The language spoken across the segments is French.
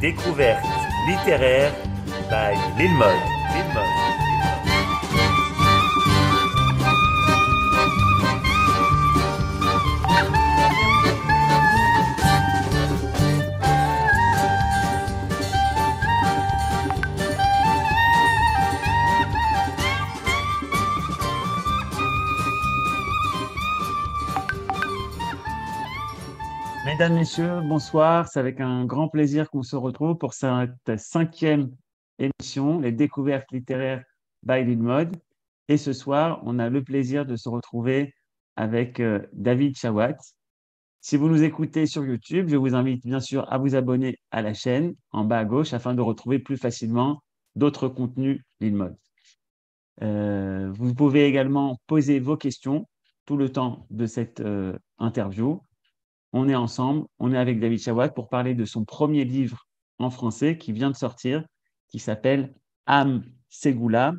Découverte littéraire by Lilmod. Mesdames, Messieurs, bonsoir. C'est avec un grand plaisir qu'on se retrouve pour cette cinquième émission, les découvertes littéraires by Lilmod. Et ce soir, on a le plaisir de se retrouver avec David Chawat. Si vous nous écoutez sur YouTube, je vous invite bien sûr à vous abonner à la chaîne en bas à gauche afin de retrouver plus facilement d'autres contenus Lilmod. Vous pouvez également poser vos questions tout le temps de cette interview. On est ensemble, on est avec David Chawat pour parler de son premier livre en français qui vient de sortir, qui s'appelle Am Ségoula,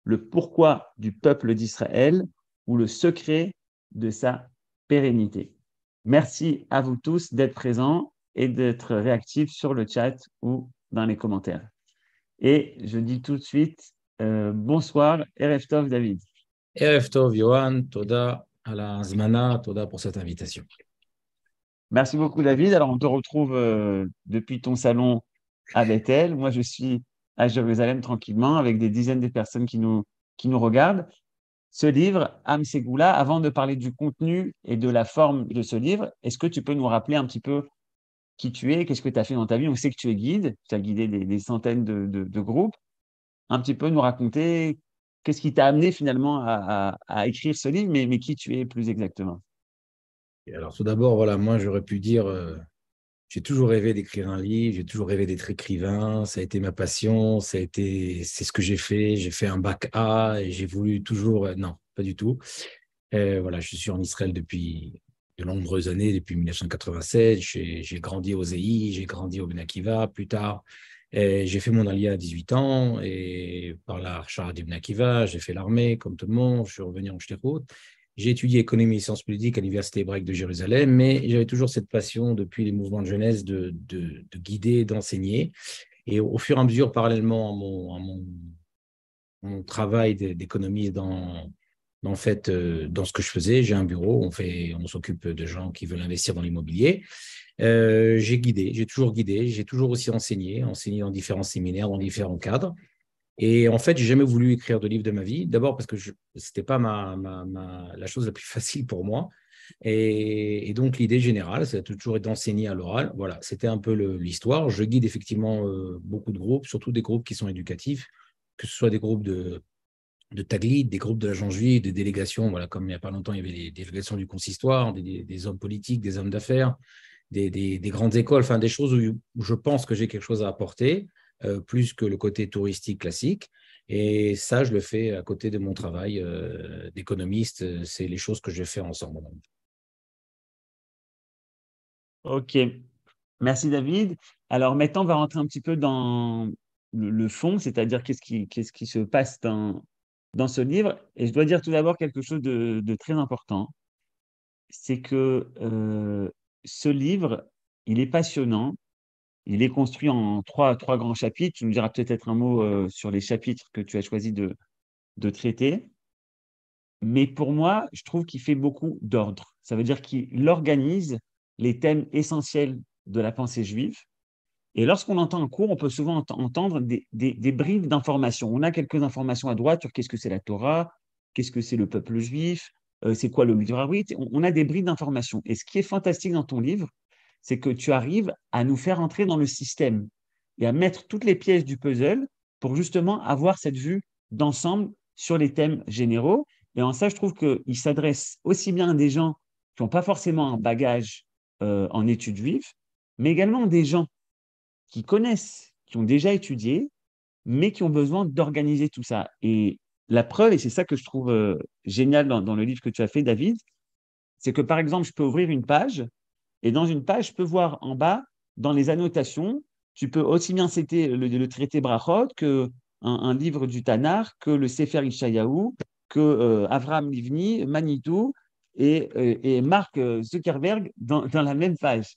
le pourquoi du peuple d'Israël ou le secret de sa pérennité. Merci à vous tous d'être présents et d'être réactifs sur le chat ou dans les commentaires. Et je dis tout de suite bonsoir, Erev Tov David. Erev Tov Yohan, Toda à la Zmana, Toda pour cette invitation. Merci beaucoup, David. Alors, on te retrouve depuis ton salon à Bethel. Moi, je suis à Jérusalem tranquillement avec des dizaines de personnes qui nous regardent. Ce livre, Am Ségoula, avant de parler du contenu et de la forme de ce livre, est-ce que tu peux nous rappeler un petit peu qui tu es, qu'est-ce que tu as fait dans ta vie? On sait que tu es guide, tu as guidé des centaines de groupes. Un petit peu nous raconter qu'est-ce qui t'a amené finalement à écrire ce livre, mais qui tu es plus exactement. Et alors, tout d'abord, voilà, moi, j'aurais pu dire, j'ai toujours rêvé d'écrire un livre, j'ai toujours rêvé d'être écrivain, ça a été ma passion, c'est ce que j'ai fait un bac A et j'ai voulu toujours, non, pas du tout. Voilà, je suis en Israël depuis de nombreuses années, depuis 1987, j'ai grandi au ZEI, j'ai grandi au Ben Akiva plus tard. J'ai fait mon aliyah à 18 ans et par la Shara d'Ibn Akiva, j'ai fait l'armée comme tout le monde, je suis revenu en Shtérot. J'ai étudié économie et sciences politiques à l'Université hébraïque de Jérusalem, mais j'avais toujours cette passion depuis les mouvements de jeunesse de guider, d'enseigner. Et au fur et à mesure, parallèlement à mon travail d'économiste en fait, dans ce que je faisais, j'ai un bureau, on s'occupe de gens qui veulent investir dans l'immobilier. J'ai toujours guidé, j'ai toujours aussi enseigné dans différents séminaires, dans différents cadres. Et en fait, j'ai jamais voulu écrire de livre de ma vie. D'abord parce que c'était pas la chose la plus facile pour moi. Et donc, l'idée générale, c'est toujours d'enseigner à l'oral. Voilà, c'était un peu l'histoire. Je guide effectivement beaucoup de groupes, surtout des groupes qui sont éducatifs, que ce soit des groupes de Taglit, des groupes de l'agent juif, des délégations. Voilà, comme il n'y a pas longtemps, il y avait les délégations du consistoire, des hommes politiques, des hommes d'affaires, des grandes écoles, enfin des choses où je pense que j'ai quelque chose à apporter. Plus que le côté touristique classique. Et ça, je le fais à côté de mon travail d'économiste. C'est les choses que je fais ensemble. Ok, merci David. Alors maintenant, on va rentrer un petit peu dans le fond, c'est-à-dire qu'est-ce qui se passe dans ce livre. Et je dois dire tout d'abord quelque chose de très important, c'est que ce livre, il est passionnant. Il est construit en trois grands chapitres. Tu nous diras peut-être un mot sur les chapitres que tu as choisi de traiter. Mais pour moi, je trouve qu'il fait beaucoup d'ordre. Ça veut dire qu'il organise les thèmes essentiels de la pensée juive. Et lorsqu'on entend un cours, on peut souvent entendre des bribes d'informations. On a quelques informations à droite sur qu'est-ce que c'est la Torah, qu'est-ce que c'est le peuple juif, c'est quoi le Midrash. On a des bribes d'informations. Et ce qui est fantastique dans ton livre, c'est que tu arrives à nous faire entrer dans le système et à mettre toutes les pièces du puzzle pour justement avoir cette vue d'ensemble sur les thèmes généraux. Et en ça, je trouve qu'il s'adresse aussi bien à des gens qui n'ont pas forcément un bagage en études juives, mais également des gens qui connaissent, qui ont déjà étudié, mais qui ont besoin d'organiser tout ça. Et la preuve, et c'est ça que je trouve génial dans le livre que tu as fait, David, c'est que par exemple, je peux ouvrir une page, et dans une page, je peux voir en bas, dans les annotations, tu peux aussi bien citer le traité Brachot que un livre du Tanakh, que le Sefer Ishayahu, que Avraham Livni, Manitou et Mark Zuckerberg dans la même page.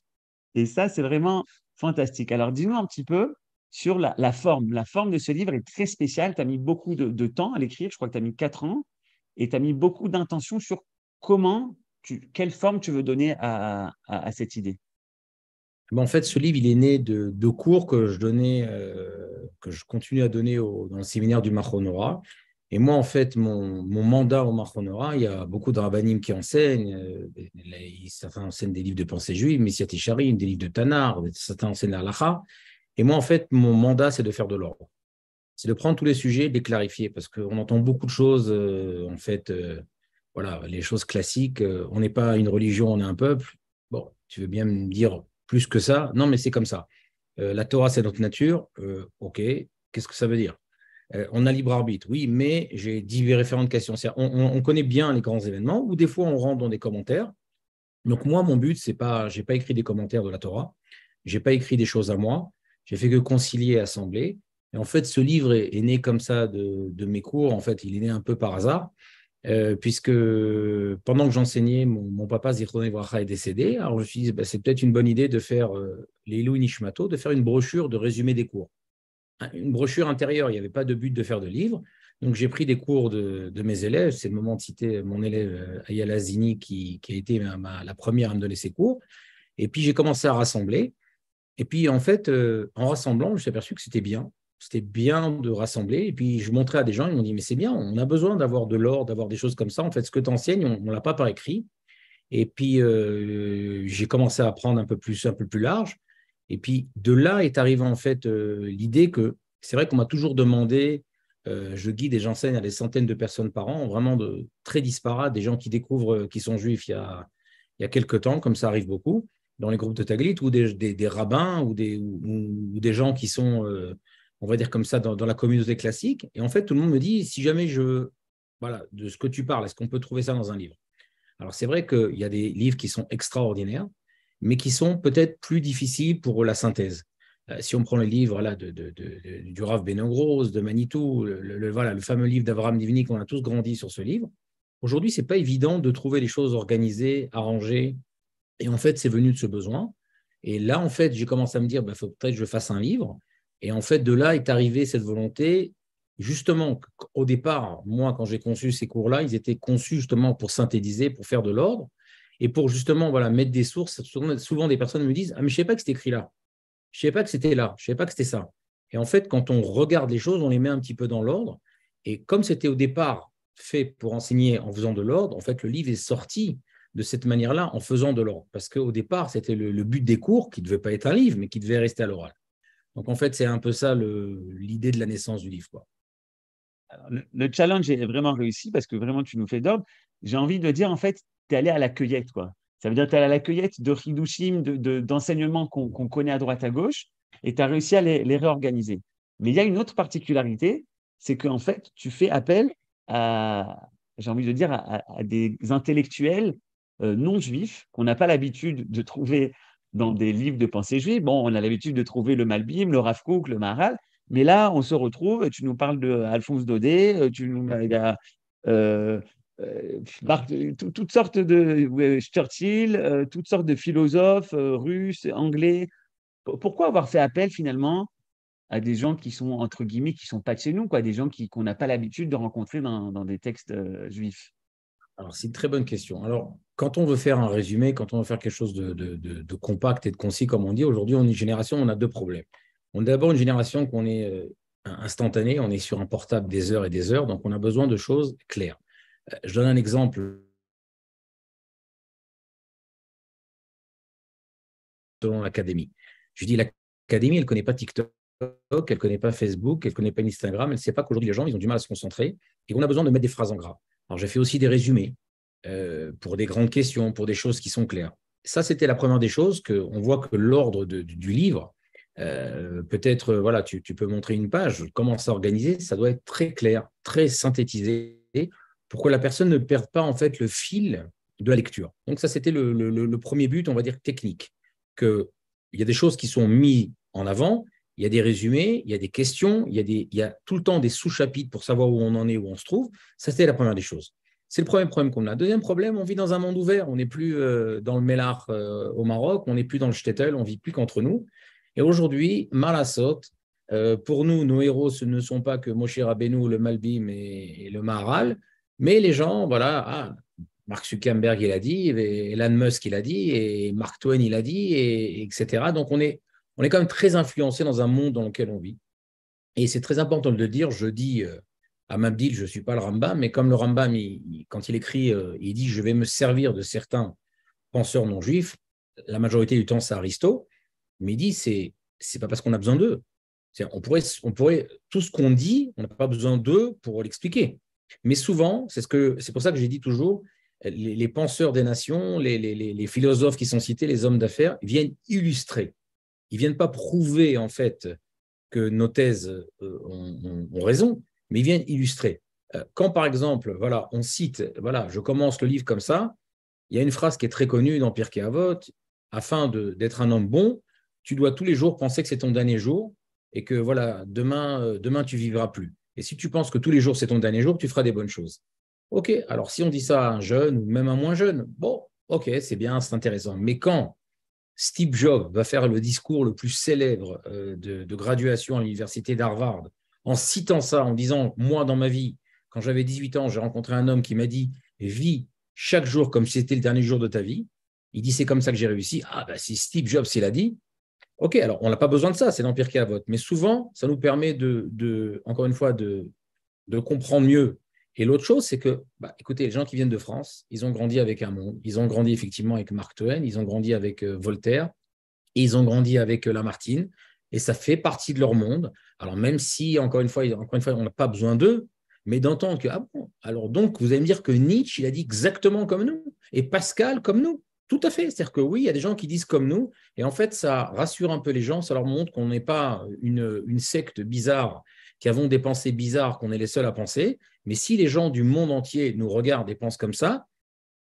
Et ça, c'est vraiment Fantastique. Alors, dis-nous un petit peu sur la forme. La forme de ce livre est très spéciale. Tu as mis beaucoup de temps à l'écrire. Je crois que tu as mis 4 ans. Et tu as mis beaucoup d'intention sur quelle forme tu veux donner à cette idée. En fait, ce livre, il est né de cours que je donnais, que je continue à donner dans le séminaire du Mahonora. Et moi, en fait, mon mandat au Mahonora, il y a beaucoup de rabbinim qui enseignent. Certains enseignent des livres de pensée juive, Messiat Yesharim, des livres de Tanar, certains enseignent la halakha. Et moi, en fait, mon mandat, c'est de faire de l'ordre. C'est de prendre tous les sujets, de les clarifier, parce qu'on entend beaucoup de choses, en fait, voilà, les choses classiques. On n'est pas une religion, on est un peuple. Bon, tu veux bien me dire plus que ça? Non, mais c'est comme ça. La Torah, c'est notre nature. OK, qu'est-ce que ça veut dire? On a libre arbitre, oui, mais j'ai différentes questions. On connaît bien les grands événements, ou des fois, on rentre dans des commentaires. Donc, moi, mon but, c'est pas, j'ai pas écrit des commentaires de la Torah, j'ai pas écrit des choses à moi, j'ai fait que concilier et assembler. Et en fait, ce livre est né comme ça de mes cours. En fait, il est né un peu par hasard, puisque pendant que j'enseignais, mon papa, Zichrono Livracha, est décédé. Alors, je me suis dit, bah, c'est peut-être une bonne idée de faire les Ilou Nishmato, de faire une brochure de résumé des cours. Une brochure intérieure, il n'y avait pas de but de faire de livre. Donc, j'ai pris des cours de mes élèves. C'est le moment de citer mon élève Ayala Zini, qui a été la première à me donner ses cours. Et puis, j'ai commencé à rassembler. Et puis, en fait, en rassemblant, je me suis aperçu que c'était bien. C'était bien de rassembler. Et puis, je montrais à des gens, ils m'ont dit, mais c'est bien, on a besoin d'avoir de l'ordre, d'avoir des choses comme ça. En fait, ce que tu enseignes, on ne l'a pas par écrit. Et puis, j'ai commencé à apprendre un peu plus large. Et puis, de là est arrivée en fait l'idée que c'est vrai qu'on m'a toujours demandé, je guide et j'enseigne à des centaines de personnes par an, vraiment très disparates, des gens qui découvrent qu'ils sont juifs il y a quelques temps, comme ça arrive beaucoup, dans les groupes de Taglit, ou des rabbins, ou des gens qui sont, on va dire comme ça, dans la communauté classique. Et en fait, tout le monde me dit, si jamais voilà, de ce que tu parles, est-ce qu'on peut trouver ça dans un livre? Alors, c'est vrai qu'il y a des livres qui sont extraordinaires, mais qui sont peut-être plus difficiles pour la synthèse. Si on prend les livres là, du Rav Benogros, de Manitou, voilà, le fameux livre d'Avraham Livni, on a tous grandi sur ce livre, aujourd'hui, ce n'est pas évident de trouver les choses organisées, arrangées. Et en fait, c'est venu de ce besoin. Et là, en fait, j'ai commencé à me dire, il faut peut-être que je fasse un livre. Et en fait, de là est arrivée cette volonté. Justement, au départ, moi, quand j'ai conçu ces cours-là, ils étaient conçus justement pour synthétiser, pour faire de l'ordre et pour justement voilà, mettre des sources. Souvent, des personnes me disent « Ah, mais je ne savais pas que c'était écrit là. Je ne savais pas que c'était là. Je ne savais pas que c'était ça. » Et en fait, quand on regarde les choses, on les met un petit peu dans l'ordre. Et comme c'était au départ fait pour enseigner en faisant de l'ordre, en fait, le livre est sorti de cette manière-là en faisant de l'ordre. Parce qu'au départ, c'était le but des cours, qui ne devait pas être un livre, mais qui devait rester à l'oral. Donc, en fait, c'est un peu ça l'idée de la naissance du livre, quoi. Alors, le challenge est vraiment réussi parce que vraiment, tu nous fais d'ordre. J'ai envie de dire, en fait, tu es allé à la cueillette, quoi. Ça veut dire que tu es allé à la cueillette de Hidushim, d'enseignements qu'on connaît à droite à gauche, et tu as réussi à les réorganiser. Mais il y a une autre particularité, c'est qu'en fait, tu fais appel j'ai envie de dire, à des intellectuels non juifs qu'on n'a pas l'habitude de trouver dans des livres de pensée juive. Bon, on a l'habitude de trouver le Malbim, le Rav Kook, le Maharal, mais là, on se retrouve, tu nous parles d'Alphonse Daudet, il y a toutes sortes de Churchill, toutes sortes de philosophes russes, anglais. Pourquoi avoir fait appel finalement à des gens qui sont, entre guillemets, qui ne sont pas de chez nous, quoi, des gens qu'on n'a pas l'habitude de rencontrer dans des textes juifs? Alors, c'est une très bonne question. Alors, quand on veut faire un résumé, quand on veut faire quelque chose de compact et de concis, comme on dit, aujourd'hui, on est une génération, on a deux problèmes. On est d'abord une génération qu'on est instantanée, on est sur un portable des heures et des heures, donc on a besoin de choses claires. Je donne un exemple selon l'académie. Je dis l'académie, elle ne connaît pas TikTok, elle ne connaît pas Facebook, elle ne connaît pas Instagram, elle ne sait pas qu'aujourd'hui, les gens, ils ont du mal à se concentrer et qu'on a besoin de mettre des phrases en gras. Alors, j'ai fait aussi des résumés pour des grandes questions, pour des choses qui sont claires. Ça, c'était la première des choses qu'on voit que l'ordre du livre, peut-être, voilà, tu peux montrer une page, comment s'organiser, ça doit être très clair, très synthétisé, pour que la personne ne perde pas en fait le fil de la lecture. Donc ça, c'était le premier but, on va dire, technique, qu'il y a des choses qui sont mises en avant, il y a des résumés, il y a des questions, il y a tout le temps des sous-chapitres pour savoir où on en est, où on se trouve. Ça, c'était la première des choses. C'est le premier problème qu'on a. Deuxième problème, on vit dans un monde ouvert. On n'est plus dans le Mélar au Maroc, on n'est plus dans le shtetl, on ne vit plus qu'entre nous. Et aujourd'hui, Malasot, pour nous, nos héros, ce ne sont pas que Moshe Rabbeinu, le Malbim et le Maharal, mais les gens, voilà, Mark Zuckerberg, il a dit, et Elon Musk, il a dit, et Mark Twain, il a dit, etc. Donc, on est quand même très influencé dans un monde dans lequel on vit. Et c'est très important de le dire. Je dis à Mabdil, je ne suis pas le Rambam, mais comme le Rambam, quand il écrit, il dit « je vais me servir de certains penseurs non juifs », la majorité du temps, c'est Aristote, mais il dit c'est pas parce qu'on a besoin d'eux. On pourrait, tout ce qu'on dit, on n'a pas besoin d'eux pour l'expliquer. Mais souvent, c'est pour ça que j'ai dit toujours, les penseurs des nations, les philosophes qui sont cités, les hommes d'affaires, viennent illustrer. Ils ne viennent pas prouver, en fait, que nos thèses ont raison, mais ils viennent illustrer. Quand, par exemple, voilà, on cite, voilà, je commence le livre comme ça, il y a une phrase qui est très connue dans Pirkei Avot, afin d'être un homme bon, tu dois tous les jours penser que c'est ton dernier jour et que voilà, demain tu vivras plus. Et si tu penses que tous les jours c'est ton dernier jour, tu feras des bonnes choses. Ok, alors si on dit ça à un jeune ou même à un moins jeune, bon, ok, c'est bien, c'est intéressant. Mais quand Steve Jobs va faire le discours le plus célèbre de graduation à l'université d'Harvard, en citant ça, en disant, moi dans ma vie, quand j'avais 18 ans, j'ai rencontré un homme qui m'a dit, vis chaque jour comme si c'était le dernier jour de ta vie. Il dit, c'est comme ça que j'ai réussi. Ah, ben, si Steve Jobs, il a dit, ok, alors on n'a pas besoin de ça, c'est dans Pirkei Avot. Mais souvent, ça nous permet encore une fois, de comprendre mieux. Et l'autre chose, c'est que, écoutez, les gens qui viennent de France, ils ont grandi avec un monde. Ils ont grandi effectivement avec Mark Twain, ils ont grandi avec Voltaire, et ils ont grandi avec Lamartine. Et ça fait partie de leur monde. Alors même si, encore une fois on n'a pas besoin d'eux, mais d'entendre que, ah bon, alors donc vous allez me dire que Nietzsche, il a dit exactement comme nous, et Pascal comme nous. Tout à fait. C'est-à-dire que oui, il y a des gens qui disent comme nous, et en fait, ça rassure un peu les gens, ça leur montre qu'on n'est pas une secte bizarre qui avons des pensées bizarres, qu'on est les seuls à penser. Mais si les gens du monde entier nous regardent et pensent comme ça,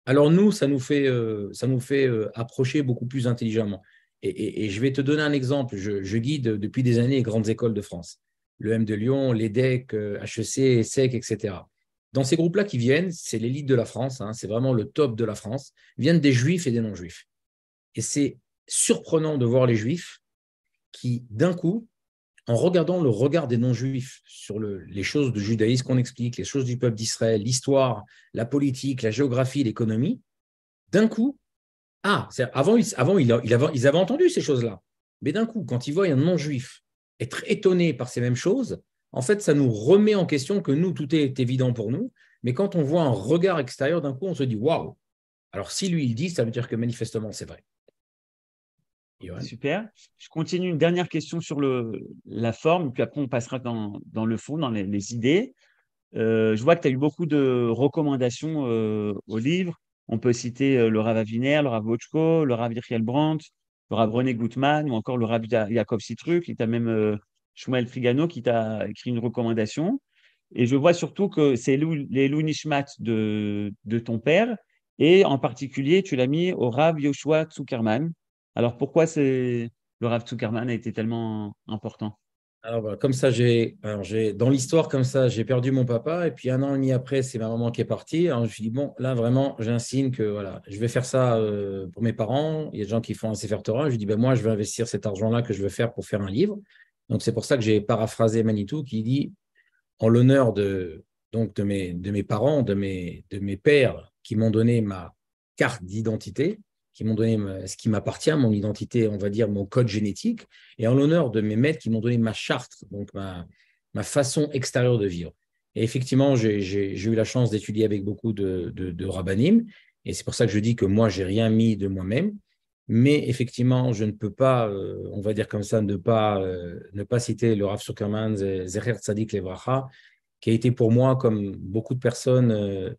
alors nous, ça nous fait approcher beaucoup plus intelligemment. Et je vais te donner un exemple. Je guide depuis des années les grandes écoles de France, le M de Lyon, l'EDEC, HEC, ESSEC, etc. Dans ces groupes-là qui viennent, c'est l'élite de la France, hein, c'est vraiment le top de la France, viennent des juifs et des non-juifs. Et c'est surprenant de voir les juifs qui, d'un coup, en regardant le regard des non-juifs sur les choses du judaïsme qu'on explique, les choses du peuple d'Israël, l'histoire, la politique, la géographie, l'économie, d'un coup, avant ils avaient entendu ces choses-là. Mais d'un coup, quand ils voient un non-juif être étonné par ces mêmes choses, en fait, ça nous remet en question que nous, tout est évident pour nous. Mais quand on voit un regard extérieur, d'un coup, on se dit waouh. Alors, si lui, il dit, ça veut dire que manifestement, c'est vrai. Super. Je continue une dernière question sur la forme, puis après on passera dans le fond, dans les idées. Je vois que tu as eu beaucoup de recommandations au livre. On peut citer le Rav Aviner, le Rav Wojko, le Rav Yechiel Brandt, le Rav René Gutmann ou encore le Rav Yaakov Sitruk. Il t'a même Shmuel Frigano qui t'a écrit une recommandation. Et je vois surtout que c'est les Louis Nishmat de ton père. Et en particulier, tu l'as mis au Rav Yoshua Zuckerman. Alors pourquoi le Rav Zuckerman a été tellement important? Alors voilà, comme ça, dans l'histoire, comme ça, j'ai perdu mon papa. Et puis un an et demi après, c'est ma maman qui est partie. Alors je me suis dit, bon, là, vraiment, j'ai un signe que voilà, je vais faire ça pour mes parents. Il y a des gens qui font un Sefer Torah. Je lui dis, ben, moi, je vais investir cet argent-là que je veux faire pour faire un livre. Donc c'est pour ça que j'ai paraphrasé Manitou qui dit, en l'honneur de mes parents, de mes pères qui m'ont donné ma carte d'identité, qui m'ont donné ce qui m'appartient, mon identité, on va dire mon code génétique, et en l'honneur de mes maîtres qui m'ont donné ma charte, donc ma façon extérieure de vivre. Et effectivement, j'ai eu la chance d'étudier avec beaucoup de rabbinim, et c'est pour ça que je dis que moi, j'ai rien mis de moi-même, mais effectivement, je ne peux pas, on va dire comme ça, ne pas citer le Rav Zuckerman, Zecher Tzadik Levracha, qui a été pour moi, comme beaucoup de personnes,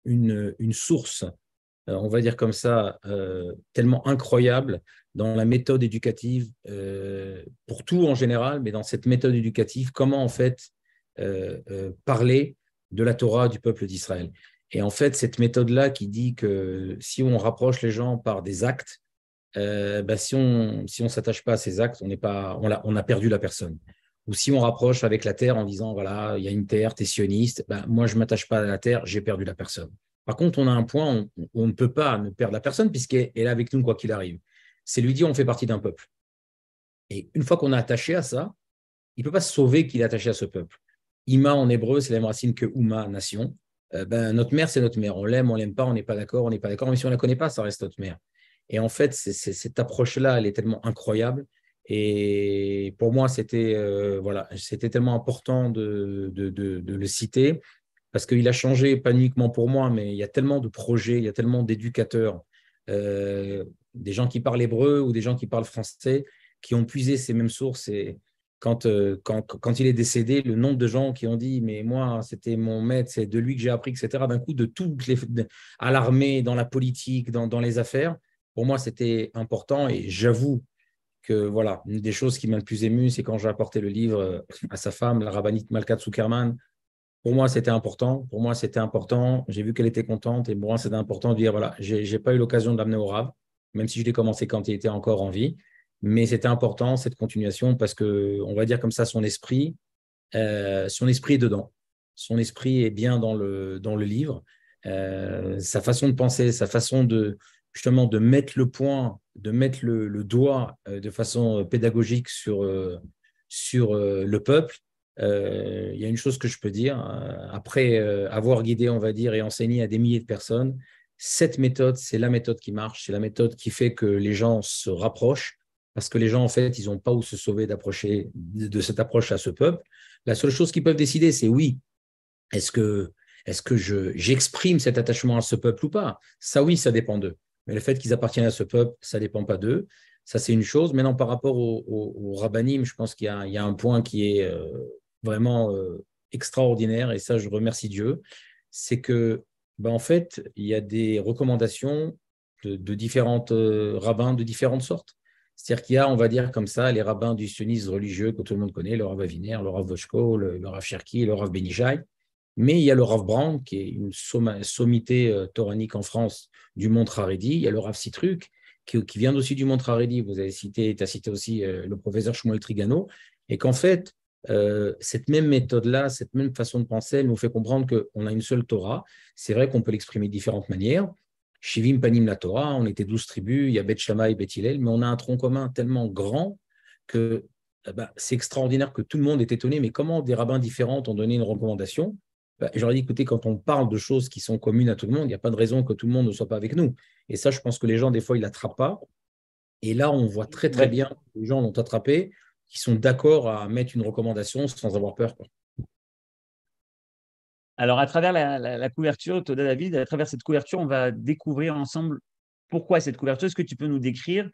une source, on va dire comme ça, tellement incroyable dans la méthode éducative, pour tout en général, mais dans cette méthode éducative, comment en fait parler de la Torah du peuple d'Israël. Et en fait, cette méthode-là qui dit que si on rapproche les gens par des actes, si on ne s'attache pas à ces actes, on a perdu la personne. Ou si on rapproche avec la terre en disant, voilà, il y a une terre, tu es sioniste, moi, je ne m'attache pas à la terre, j'ai perdu la personne. Par contre, on a un point où on ne peut pas ne perdre la personne puisqu'elle est avec nous quoi qu'il arrive. C'est lui dire, on fait partie d'un peuple. Et une fois qu'on est attaché à ça, il ne peut pas se sauver qu'il est attaché à ce peuple. Ima en hébreu, c'est la même racine que Uma, nation. Notre mère, c'est notre mère. On l'aime pas, on n'est pas d'accord, on n'est pas d'accord. Mais si on ne la connaît pas, ça reste notre mère. Et en fait, cette approche-là, elle est tellement incroyable. Et pour moi, c'était tellement important de le citer parce qu'il a changé, pas uniquement pour moi, mais il y a tellement de projets, il y a tellement d'éducateurs, des gens qui parlent hébreu ou des gens qui parlent français, qui ont puisé ces mêmes sources. Et quand il est décédé, le nombre de gens qui ont dit, mais moi, c'était mon maître, c'est de lui que j'ai appris, etc., d'un coup, à l'armée, dans la politique, dans les affaires, pour moi, c'était important. Et j'avoue que, voilà, une des choses qui m'a le plus ému, c'est quand j'ai apporté le livre à sa femme, la rabbinite Malka Zuckerman. Pour moi, c'était important. Pour moi, c'était important. J'ai vu qu'elle était contente. Et pour moi, c'était important de dire, voilà, j'ai pas eu l'occasion de l'amener au Rav, même si je l'ai commencé quand il était encore en vie. Mais c'était important, cette continuation, parce que, on va dire comme ça, son esprit est dedans. Son esprit est bien dans le livre. Sa façon de penser, sa façon justement de mettre le point, de mettre le doigt de façon pédagogique sur le peuple. Il y a une chose que je peux dire, après avoir guidé, on va dire, et enseigné à des milliers de personnes, cette méthode, c'est la méthode qui marche, c'est la méthode qui fait que les gens se rapprochent, parce que les gens, en fait, ils n'ont pas où se sauver d'approcher de cette approche à ce peuple. La seule chose qu'ils peuvent décider, c'est oui, est-ce que, j'exprime cet attachement à ce peuple ou pas? Ça, oui, ça dépend d'eux. Mais le fait qu'ils appartiennent à ce peuple, ça ne dépend pas d'eux. Ça, c'est une chose. Maintenant, par rapport au rabbinim, je pense qu'il y a un point qui est vraiment extraordinaire, et ça, je remercie Dieu, c'est que, ben, en fait, il y a des recommandations de différentes rabbins de différentes sortes. C'est-à-dire qu'il y a, on va dire comme ça, les rabbins du sionisme religieux que tout le monde connaît, le Rav Aviner, le Rav Voshko, le Rav Cherki, le Rav Benishai. Mais il y a le Rav Brand, qui est une sommité toranique en France du Mont Haredi. Il y a le Rav Sitruk, qui vient aussi du Mont Haredi. Vous avez cité, tu as cité aussi le professeur Shmuel Trigano. Et qu'en fait, cette même méthode-là, cette même façon de penser, elle nous fait comprendre qu'on a une seule Torah. C'est vrai qu'on peut l'exprimer de différentes manières. Shivim Panim la Torah, on était 12 tribus, il y a Bet Shammai, Bet Hillel, mais on a un tronc commun tellement grand que c'est extraordinaire que tout le monde est étonné. Mais comment des rabbins différents ont donné une recommandation? J'aurais dit, écoutez, quand on parle de choses qui sont communes à tout le monde, il n'y a pas de raison que tout le monde ne soit pas avec nous. Et ça, je pense que les gens, des fois, ils ne l'attrapent pas. Et là, on voit très, très bien que les gens l'ont attrapé, qui sont d'accord à mettre une recommandation sans avoir peur, quoi. Alors, à travers la couverture, Toda David, à travers cette couverture, on va découvrir ensemble pourquoi cette couverture. Est-ce que tu peux nous décrire,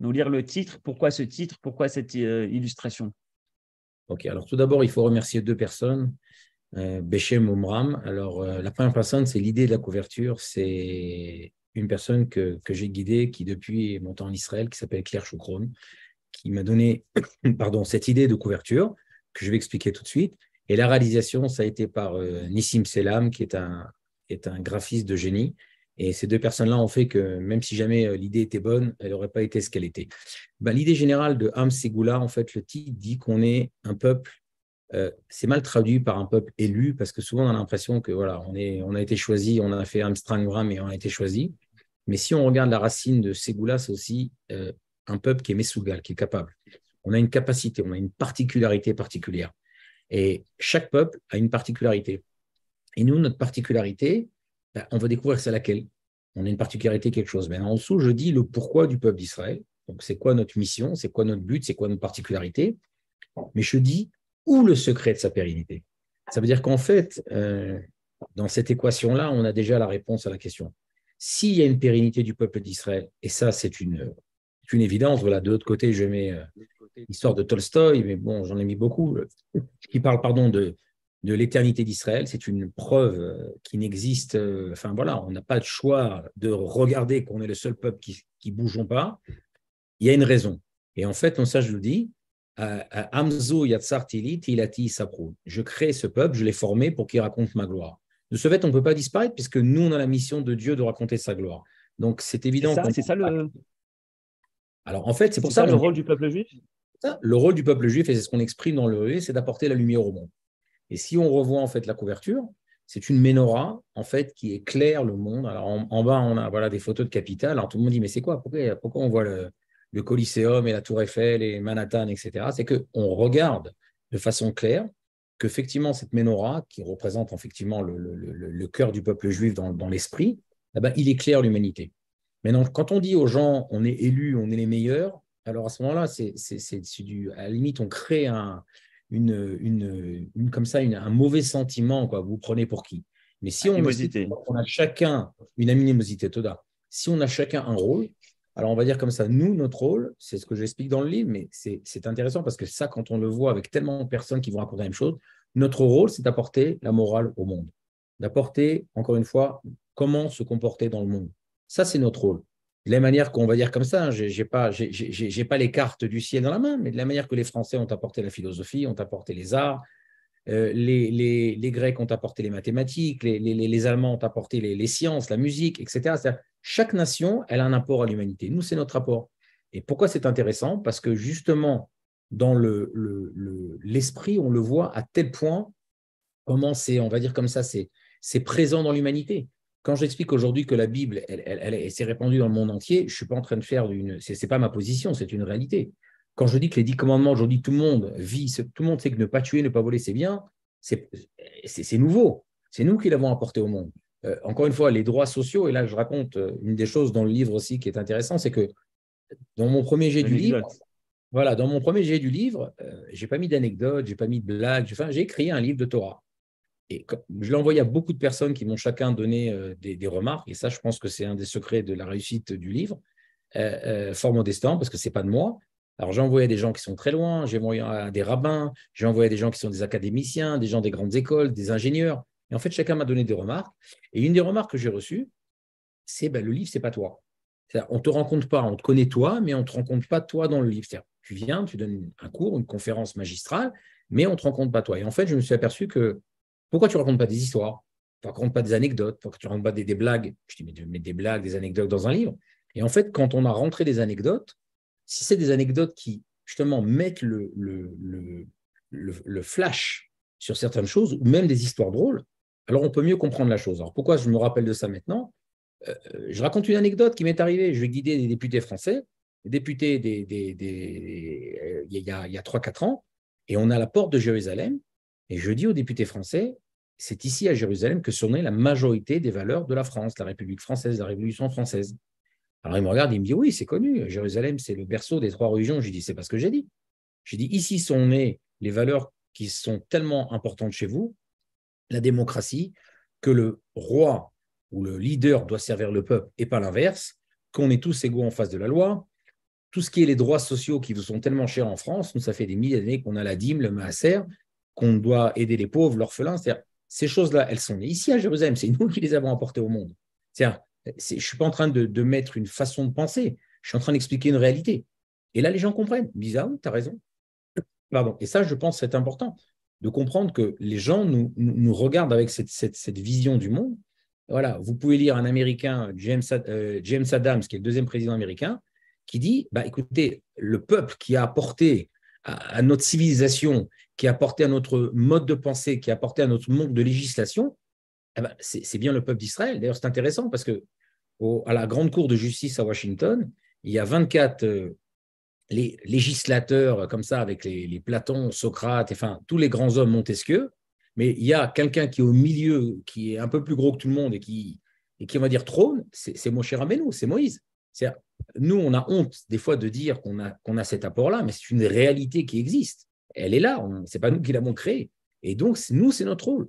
nous lire le titre, pourquoi ce titre, pourquoi cette illustration? Ok, alors tout d'abord, il faut remercier deux personnes. Beshem Omram. Alors, la première personne, c'est l'idée de la couverture. C'est une personne que j'ai guidée, qui depuis est montée en Israël, qui s'appelle Claire Choukron, qui m'a donné pardon, cette idée de couverture, que je vais expliquer tout de suite. Et la réalisation, ça a été par Nissim Selam, qui est un graphiste de génie. Et ces deux personnes-là ont fait que, même si jamais l'idée était bonne, elle n'aurait pas été ce qu'elle était. L'idée générale de Am Segula, en fait, le titre dit qu'on est un peuple. C'est mal traduit par un peuple élu, parce que souvent on a l'impression que voilà, on a été choisi, on a fait Amstramgram et on a été choisi. Mais si on regarde la racine de Segula, c'est aussi un peuple qui est Mesougal, qui est capable. On a une capacité, on a une particularité particulière. Et chaque peuple a une particularité. Et nous, notre particularité, on va découvrir c'est laquelle. On a une particularité, quelque chose. Mais en dessous, je dis le pourquoi du peuple d'Israël. Donc, c'est quoi notre mission, c'est quoi notre but, c'est quoi notre particularité. Mais je dis où le secret de sa pérennité. Ça veut dire qu'en fait, dans cette équation-là, on a déjà la réponse à la question. S'il y a une pérennité du peuple d'Israël, et ça, c'est une évidence, voilà, de l'autre côté, je mets l'histoire de Tolstoï, mais bon, j'en ai mis beaucoup, qui parle, pardon, de l'éternité d'Israël. C'est une preuve qui n'existe, enfin voilà, on n'a pas de choix de regarder qu'on est le seul peuple qui ne bougeons pas. Il y a une raison. Et en fait, ça, je le dis, Amzo Yatsar Tili, Tilati Saprou. Je crée ce peuple, je l'ai formé pour qu'il raconte ma gloire. De ce fait, on ne peut pas disparaître puisque nous, on a la mission de Dieu de raconter sa gloire. Donc, c'est évident. C'est ça le. Alors, en fait, c'est pour ça ça le rôle du peuple juif. Le rôle du peuple juif, et c'est ce qu'on exprime dans le c'est d'apporter la lumière au monde. Et si on revoit en fait la couverture, c'est une menorah en fait qui éclaire le monde. Alors en bas, on a voilà des photos de capitale. Alors tout le monde dit mais c'est quoi? Pourquoi on voit le Coliseum et la Tour Eiffel et Manhattan, etc., c'est qu'on regarde de façon claire qu'effectivement, cette menorah, qui représente effectivement le cœur du peuple juif dans l'esprit, eh ben, il éclaire l'humanité. Maintenant, quand on dit aux gens, on est élus, on est les meilleurs, alors à ce moment-là, à la limite, on crée comme ça, un mauvais sentiment, quoi. Vous prenez pour qui? Mais si on explique Animosité. qu'on a chacun une animosité, Toda, si on a chacun un rôle, alors on va dire comme ça, nous, notre rôle, c'est ce que j'explique dans le livre, mais c'est intéressant parce que ça, quand on le voit avec tellement de personnes qui vont raconter la même chose, notre rôle, c'est d'apporter la morale au monde, d'apporter, encore une fois, comment se comporter dans le monde. Ça, c'est notre rôle. De la manière qu'on va dire comme ça, je n'ai pas les cartes du ciel dans la main, mais de la manière que les Français ont apporté la philosophie, ont apporté les arts, les Grecs ont apporté les mathématiques, les Allemands ont apporté les sciences, la musique, etc. Chaque nation, elle a un apport à l'humanité. Nous, c'est notre apport. Et pourquoi c'est intéressant? Parce que justement, dans l'esprit, on le voit à tel point comment c'est, on va dire comme ça, c'est présent dans l'humanité. Quand j'explique aujourd'hui que la Bible, elle s'est répandue dans le monde entier, je ne suis pas en train de faire c'est pas ma position, c'est une réalité. Quand je dis que les 10 commandements, aujourd'hui, tout le monde tout le monde sait que ne pas tuer, ne pas voler, c'est bien, c'est nouveau. C'est nous qui l'avons apporté au monde. Encore une fois, les droits sociaux, et là, je raconte une des choses dans le livre aussi qui est intéressant, c'est que dans mon premier jet du livre, voilà, dans mon premier jet du livre, je n'ai pas mis d'anecdotes, je n'ai pas mis de blagues, j'ai écrit un livre de Torah. Et je l'ai envoyé à beaucoup de personnes qui m'ont chacun donné des remarques. Et ça, je pense que c'est un des secrets de la réussite du livre, fort modestement, parce que ce n'est pas de moi. Alors, j'ai envoyé à des gens qui sont très loin, j'ai envoyé à des rabbins, j'ai envoyé à des gens qui sont des académiciens, des gens des grandes écoles, des ingénieurs. Et en fait, chacun m'a donné des remarques. Et une des remarques que j'ai reçues, c'est le livre, ce n'est pas toi. On ne te rencontre pas, on te connaît toi, mais on ne te rencontre pas toi dans le livre. Tu viens, tu donnes un cours, une conférence magistrale, mais on ne te rencontre pas toi. Et en fait, je me suis aperçu que pourquoi tu ne racontes pas des histoires? Tu ne racontes pas des anecdotes? Pourquoi tu ne racontes pas des blagues? Je dis, mais des blagues, des anecdotes dans un livre. Et en fait, quand on a rentré des anecdotes, si c'est des anecdotes qui, justement, mettent le flash sur certaines choses, ou même des histoires drôles, alors on peut mieux comprendre la chose. Alors pourquoi je me rappelle de ça maintenant? Je raconte une anecdote qui m'est arrivée. Je vais guider des députés français, des députés il y a 3-4 ans, et on est à la porte de Jérusalem. Et je dis aux députés français, c'est ici à Jérusalem que sont nées la majorité des valeurs de la France, la République française, la Révolution française. Alors il me regarde, il me dit, oui, c'est connu, Jérusalem, c'est le berceau des 3 religions. Je lui dis, c'est pas ce que j'ai dit. J'ai dit, ici sont nées les valeurs qui sont tellement importantes chez vous, la démocratie, que le roi ou le leader doit servir le peuple et pas l'inverse, qu'on est tous égaux en face de la loi, tout ce qui est les droits sociaux qui vous sont tellement chers en France, nous, ça fait des milliers d'années qu'on a la dîme, le maaser, qu'on doit aider les pauvres, l'orphelin. C'est-à-dire, ces choses-là, elles sont nées ici à Jérusalem. C'est nous qui les avons apportées au monde. C'est-à-dire, je ne suis pas en train de mettre une façon de penser. Je suis en train d'expliquer une réalité. Et là, les gens comprennent. Ils disent, ah oui, tu as raison. Pardon. Et ça, je pense, c'est important de comprendre que les gens nous regardent avec cette vision du monde. Voilà, vous pouvez lire un Américain, James Adams, qui est le 2e président américain, qui dit, écoutez, le peuple qui a apporté à notre civilisation, qui a apporté à notre mode de pensée, qui a apporté à notre monde de législation, c'est bien le peuple d'Israël. D'ailleurs, c'est intéressant parce que à la grande cour de justice à Washington, il y a 24 les législateurs comme ça, avec les Platon, Socrate, enfin, tous les grands hommes Montesquieu, mais il y a quelqu'un qui est au milieu, qui est un peu plus gros que tout le monde et qui on va dire, trône, c'est Moshe Rabbeinu, c'est Moïse. Nous, on a honte des fois de dire qu'on a cet apport-là, mais c'est une réalité qui existe. Elle est là, ce n'est pas nous qui l'avons créée. Et donc, nous, c'est notre rôle.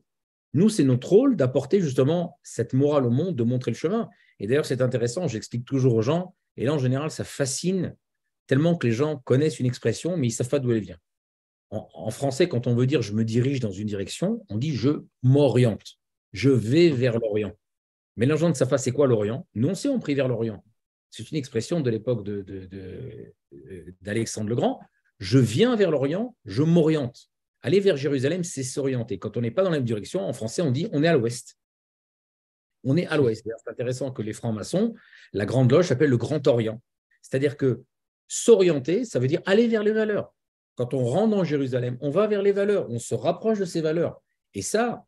Nous, c'est notre rôle d'apporter justement cette morale au monde, de montrer le chemin. Et d'ailleurs, c'est intéressant, j'explique toujours aux gens, et là, en général, ça fascine tellement que les gens connaissent une expression, mais ils ne savent pas d'où elle vient. En français, quand on veut dire « je me dirige dans une direction », on dit « je m'oriente », « je vais vers l'Orient ». Mais les gens ne savent pas c'est quoi l'Orient. Nous, on sait, on prie vers l'Orient. C'est une expression de l'époque d'Alexandre le Grand. Je viens vers l'Orient, je m'oriente. Aller vers Jérusalem, c'est s'orienter. Quand on n'est pas dans la même direction, en français, on dit on est à l'ouest. On est à l'ouest. C'est intéressant que les francs-maçons, la Grande Loge s'appelle le Grand Orient. C'est-à-dire que s'orienter, ça veut dire aller vers les valeurs. Quand on rentre dans Jérusalem, on va vers les valeurs, on se rapproche de ces valeurs. Et ça,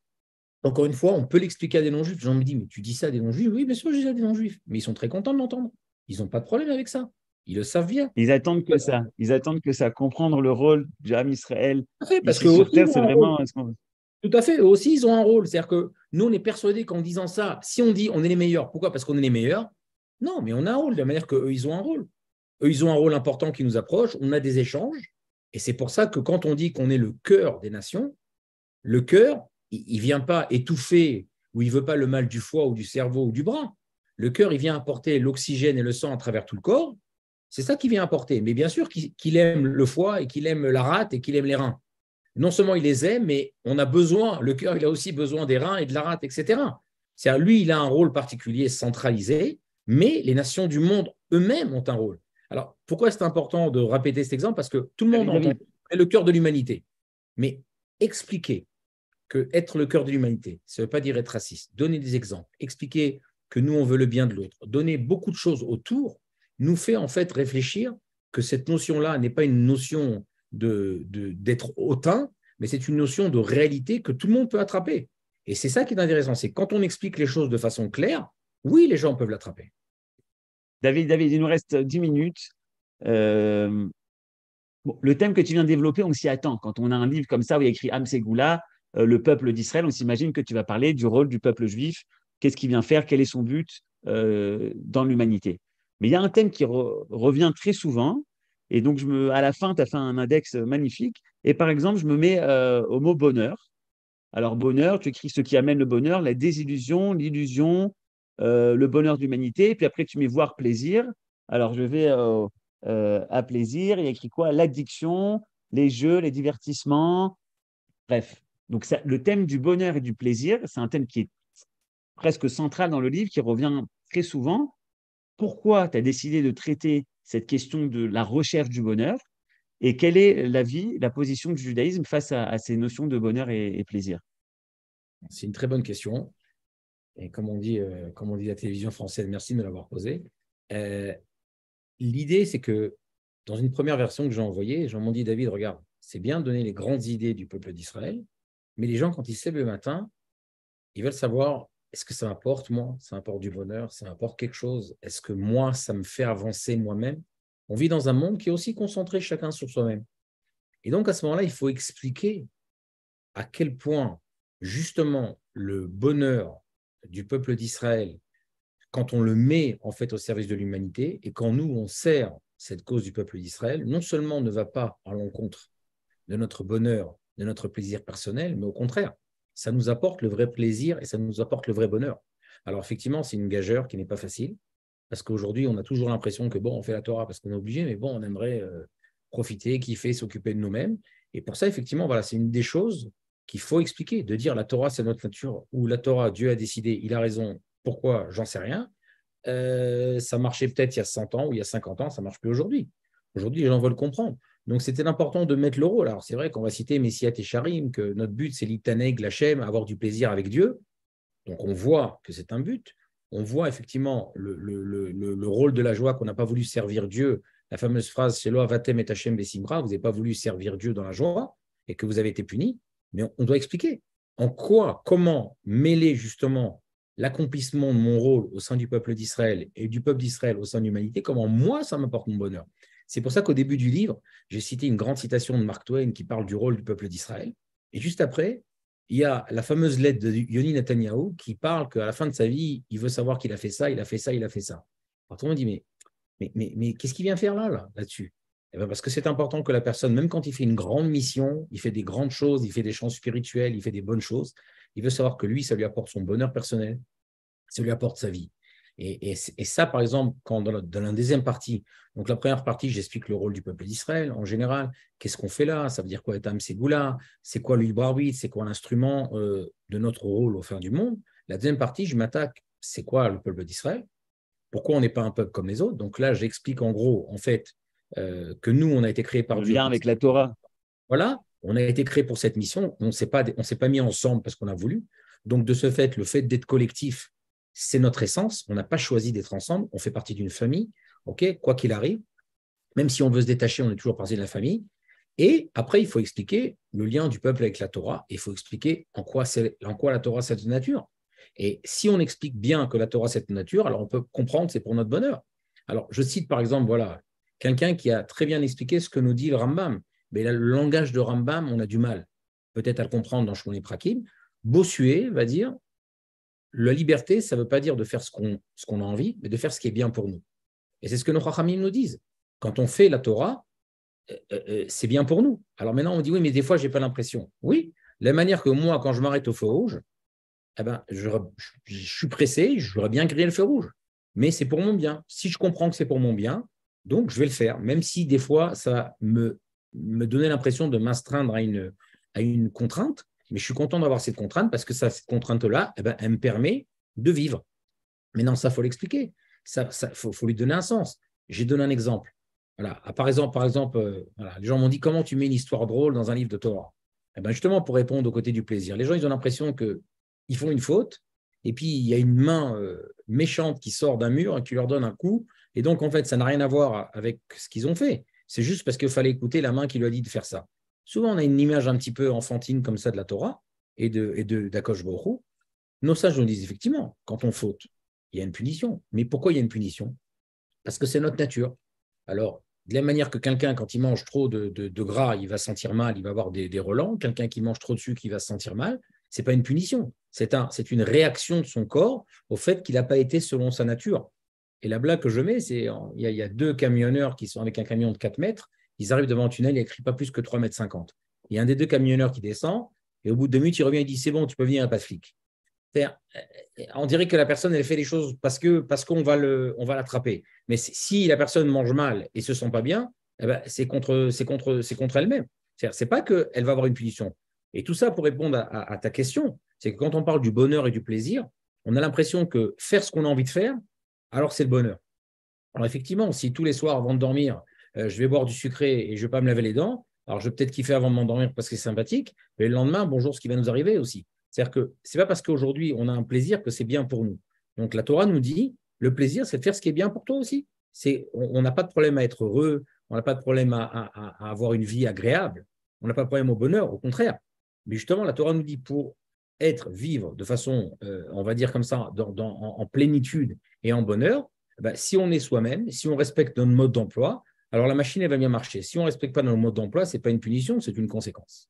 encore une fois, on peut l'expliquer à des non-juifs. Les gens me disent, mais tu dis ça à des non-juifs? Oui, bien sûr, je dis ça à des non-juifs. Mais ils sont très contents de l'entendre. Ils n'ont pas de problème avec ça. Ils le savent bien. Ils attendent que ça. Ils attendent que ça. Comprendre le rôle du Ham Israël Parce ici qu'eux sur aussi, Terre, ils ont c'est un rôle. vraiment ce qu'on veut. Tout à fait, eux aussi, ils ont un rôle. C'est-à-dire que nous, on est persuadés qu'en disant ça, si on dit on est les meilleurs, pourquoi? Parce qu'on est les meilleurs. Non, mais on a un rôle, de la manière qu'eux, ils ont un rôle. Eux, ils ont un rôle important qui nous approche, on a des échanges. Et c'est pour ça que quand on dit qu'on est le cœur des nations, le cœur, il ne vient pas étouffer ou il ne veut pas le mal du foie ou du cerveau ou du bras. Le cœur, il vient apporter l'oxygène et le sang à travers tout le corps. C'est ça qu'il vient apporter. Mais bien sûr qu'il aime le foie et qu'il aime la rate et qu'il aime les reins. Non seulement il les aime, mais on a besoin, le cœur, il a aussi besoin des reins et de la rate, etc. C'est-à-dire, lui, il a un rôle particulier centralisé, mais les nations du monde eux-mêmes ont un rôle. Alors, pourquoi c'est important de répéter cet exemple? Parce que tout le monde David, entend David, le cœur de l'humanité. Mais expliquer que être le cœur de l'humanité, ça ne veut pas dire être raciste. Donner des exemples, expliquer que nous, on veut le bien de l'autre, donner beaucoup de choses autour, nous fait en fait réfléchir que cette notion-là n'est pas une notion d'être hautain, mais c'est une notion de réalité que tout le monde peut attraper. Et c'est ça qui est intéressant, c'est quand on explique les choses de façon claire, oui, les gens peuvent l'attraper. David, il nous reste 10 minutes. Euh, bon, le thème que tu viens de développer, on s'y attend. Quand on a un livre comme ça où il y a écrit Am Segula, le peuple d'Israël, on s'imagine que tu vas parler du rôle du peuple juif, qu'est-ce qu'il vient faire, quel est son but dans l'humanité. Mais il y a un thème qui revient très souvent, et donc à la fin, tu as fait un index magnifique, et par exemple, je me mets au mot bonheur. Alors, bonheur, tu écris ce qui amène le bonheur, la désillusion, l'illusion, le bonheur d'humanité. Et puis après, tu mets voir plaisir. Alors, je vais à plaisir. Il y a écrit quoi? L'addiction, les jeux, les divertissements. Bref. Donc, le thème du bonheur et du plaisir, c'est un thème qui est presque central dans le livre, qui revient très souvent. Pourquoi tu as décidé de traiter cette question de la recherche du bonheur? Et quelle est l'avis, la position du judaïsme face à ces notions de bonheur et plaisir? C'est une très bonne question. Et comme on dit la télévision française, merci de me l'avoir posée. L'idée, c'est que dans une première version que j'ai envoyée, les gens m'ont dit, David, regarde, c'est bien de donner les grandes idées du peuple d'Israël, mais les gens, quand ils se lèvent le matin, ils veulent savoir, est-ce que ça m'apporte, moi? Ça m'apporte du bonheur? Ça m'apporte quelque chose? Est-ce que moi, ça me fait avancer moi-même? On vit dans un monde qui est aussi concentré chacun sur soi-même. Et donc, à ce moment-là, il faut expliquer à quel point, justement, le bonheur du peuple d'Israël, quand on le met en fait au service de l'humanité et quand nous, on sert cette cause du peuple d'Israël, non seulement ne va pas à l'encontre de notre bonheur, de notre plaisir personnel, mais au contraire, ça nous apporte le vrai plaisir et ça nous apporte le vrai bonheur. Alors effectivement, c'est une gageure qui n'est pas facile, parce qu'aujourd'hui, on a toujours l'impression que bon, on fait la Torah parce qu'on est obligé, mais bon, on aimerait profiter, kiffer, s'occuper de nous-mêmes. Et pour ça, effectivement, voilà, c'est une des choses qu'il faut expliquer, de dire la Torah, c'est notre nature, ou la Torah, Dieu a décidé, il a raison, pourquoi, j'en sais rien. Ça marchait peut-être il y a 100 ans ou il y a 50 ans, ça ne marche plus aujourd'hui. Aujourd'hui, les gens veulent comprendre. Donc, c'était important de mettre le rôle. Alors, c'est vrai qu'on va citer Messiat et Charim, que notre but, c'est l'Itaneg, l'Hachem, avoir du plaisir avec Dieu. Donc, on voit que c'est un but. On voit effectivement le rôle de la joie qu'on n'a pas voulu servir Dieu. La fameuse phrase, c'est Avatem et Hachem Besimra, vous n'avez pas voulu servir Dieu dans la joie et que vous avez été puni. Mais on doit expliquer en quoi, comment mêler justement l'accomplissement de mon rôle au sein du peuple d'Israël et du peuple d'Israël au sein de l'humanité, comment moi, ça m'apporte mon bonheur. C'est pour ça qu'au début du livre, j'ai cité une grande citation de Mark Twain qui parle du rôle du peuple d'Israël. Et juste après, il y a la fameuse lettre de Yoni Netanyahou qui parle qu'à la fin de sa vie, il veut savoir qu'il a fait ça, il a fait ça, il a fait ça. Alors tout le monde dit, mais qu'est-ce qu'il vient faire là-dessus? Eh bien, parce que c'est important que la personne, même quand il fait une grande mission, il fait des grandes choses, il fait des chants spirituels, il fait des bonnes choses, il veut savoir que lui, ça lui apporte son bonheur personnel, ça lui apporte sa vie. Et ça, par exemple, quand dans la deuxième partie, donc la première partie, j'explique le rôle du peuple d'Israël en général, qu'est-ce qu'on fait là, ça veut dire quoi être Am Ségoula, c'est quoi le libre arbitre, c'est quoi l'instrument de notre rôle au fin du monde. La deuxième partie, je m'attaque, c'est quoi le peuple d'Israël, pourquoi on n'est pas un peuple comme les autres. Donc là, j'explique en gros, en fait, que nous, on a été créés par Le Dieu. lien avec la Torah. Voilà, on a été créés pour cette mission, on ne s'est pas mis ensemble parce qu'on a voulu. Donc de ce fait, le fait d'être collectif, c'est notre essence. On n'a pas choisi d'être ensemble. On fait partie d'une famille, ok, quoi qu'il arrive. Même si on veut se détacher, on est toujours partie de la famille. Et après, il faut expliquer le lien du peuple avec la Torah. Et il faut expliquer en quoi la Torah, c'est de nature. Et si on explique bien que la Torah, c'est de nature, alors on peut comprendre que c'est pour notre bonheur. Alors, je cite par exemple, voilà, quelqu'un qui a très bien expliqué ce que nous dit le Rambam. Mais là, le langage de Rambam, on a du mal peut-être à le comprendre dans Shmoni Prakim. Bossuet va dire, la liberté, ça ne veut pas dire de faire ce qu'on a envie, mais de faire ce qui est bien pour nous. Et c'est ce que nos Chachamim nous disent. Quand on fait la Torah, c'est bien pour nous. Alors maintenant, on dit, oui, mais des fois, je n'ai pas l'impression. Oui, de la manière que moi, quand je m'arrête au feu rouge, eh ben, je suis pressé, j'aurais bien grillé le feu rouge. Mais c'est pour mon bien. Si je comprends que c'est pour mon bien, donc je vais le faire. Même si des fois, ça va me donner l'impression de m'astreindre à une contrainte, mais je suis content d'avoir cette contrainte parce que cette contrainte-là, eh ben, elle me permet de vivre. Mais non, ça, il faut l'expliquer. Ça, faut lui donner un sens. J'ai donné un exemple. Voilà. Par exemple, voilà, les gens m'ont dit comment tu mets une histoire drôle dans un livre de Torah. Eh ben justement, pour répondre au côté du plaisir. Les gens, ils ont l'impression qu'ils font une faute et puis il y a une main méchante qui sort d'un mur et qui leur donne un coup. Et donc, en fait, ça n'a rien à voir avec ce qu'ils ont fait. C'est juste parce qu'il fallait écouter la main qui lui a dit de faire ça. Souvent, on a une image un petit peu enfantine comme ça de la Torah et d'Akadosh Baruch Hu. Nos sages nous disent effectivement, quand on faute, il y a une punition. Mais pourquoi il y a une punition? Parce que c'est notre nature. Alors, de la manière que quelqu'un, quand il mange trop de gras, il va se sentir mal, il va avoir des relents. Quelqu'un qui mange trop de sucre, il va se sentir mal. Ce n'est pas une punition. C'est une réaction de son corps au fait qu'il n'a pas été selon sa nature. Et la blague que je mets, c'est il y a deux camionneurs qui sont avec un camion de 4 mètres. Ils arrivent devant un tunnel, il n'y a écrit pas plus que 3,50 mètres. Il y a un des deux camionneurs qui descend et au bout de 2 minutes, il revient et dit c'est bon, tu peux venir, il n'y a pas de flic. On dirait que la personne, elle fait les choses parce qu'on va l'attraper. Mais si la personne mange mal et se sent pas bien, eh ben, c'est contre elle-même. C'est pas qu'elle va avoir une punition. Et tout ça pour répondre à ta question, c'est que quand on parle du bonheur et du plaisir, on a l'impression que faire ce qu'on a envie de faire, alors c'est le bonheur. Alors effectivement, si tous les soirs avant de dormir, je vais boire du sucré et je ne vais pas me laver les dents, alors je vais peut-être kiffer avant de m'endormir parce que c'est sympathique, mais le lendemain, bonjour, ce qui va nous arriver aussi. C'est-à-dire que ce n'est pas parce qu'aujourd'hui on a un plaisir que c'est bien pour nous. Donc la Torah nous dit, le plaisir, c'est de faire ce qui est bien pour toi aussi. On n'a pas de problème à être heureux, on n'a pas de problème à avoir une vie agréable, on n'a pas de problème au bonheur, au contraire. Mais justement, la Torah nous dit pour vivre de façon, on va dire comme ça, en plénitude et en bonheur, ben, si on est soi-même, si on respecte notre mode d'emploi, alors la machine, elle va bien marcher. Si on ne respecte pas notre mode d'emploi, ce n'est pas une punition, c'est une conséquence.